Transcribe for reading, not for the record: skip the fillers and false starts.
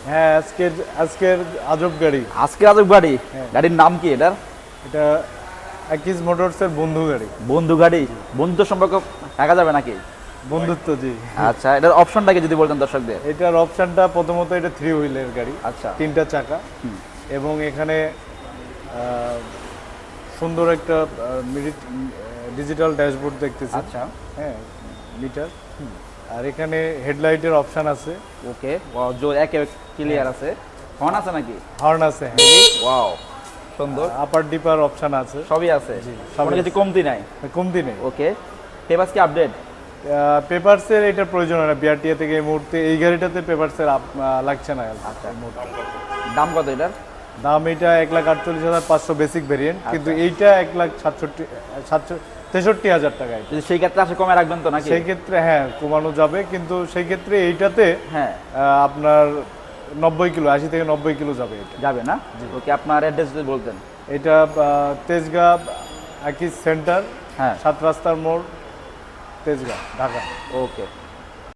হ্যাঁ, আজকের আজব গাড়ি। আজকে আজব গাড়ি, গাড়ির নাম কি এটার? এটা একিস মোটরসের বন্ধু গাড়ি। বন্ধু গাড়ি, বন্ধুত্ব সম্পর্ক থাকা যাবে নাকি? বন্ধুত্ব, জি। আচ্ছা, এটার অপশনটাকে যদি বলতেন দর্শকদের। এটার অপশনটা প্রথমত এটা 3 হুইলের গাড়ি, আচ্ছা। 3টা চাকা, এবং এখানে সুন্দর একটা ডিজিটাল ড্যাশবোর্ড দেখতেছি। আচ্ছা, হ্যাঁ, মিটার। আর এখানে হেডলাইটের অপশন আছে। ওকে, জো একে ক্লিয়ার আছে। হর্ন আছে নাকি? হর্ন আছে, ওয়াও, সুন্দর। আপার ডিপার অপশন আছে, সবই আছে, সবই কোনো কিছু কমতি নাই। কমতি নেই। ওকে, পেপারস কি আপডেট? পেপারসের এটার প্রয়োজন হয় না, বিআরটিএ থেকে এই মুহূর্তে এই গাড়িটাতে পেপারসের লাগছে না। আচ্ছা, দাম কত এটার? দাম এটা 1,48,500 বেসিক ভেরিয়েন্ট, কিন্তু এইটা 1,63,000 টাকা। যদি সেই ক্ষেত্রে আসে কমে রাখবেন তো নাকি? সেই ক্ষেত্রে হ্যাঁ, কমানো যাবে, কিন্তু সেই ক্ষেত্রে এইটাতে হ্যাঁ, আপনার 90 কিলো, 80 থেকে 90 কিলো যাবে এটা। যাবে না? ওকে, আপনার অ্যাড্রেস যদি বলতেন। এটা তেজগাঁ একিস সেন্টার, হ্যাঁ, 7 রাস্তার মোড়, তেজগাঁ, ঢাকা। ওকে।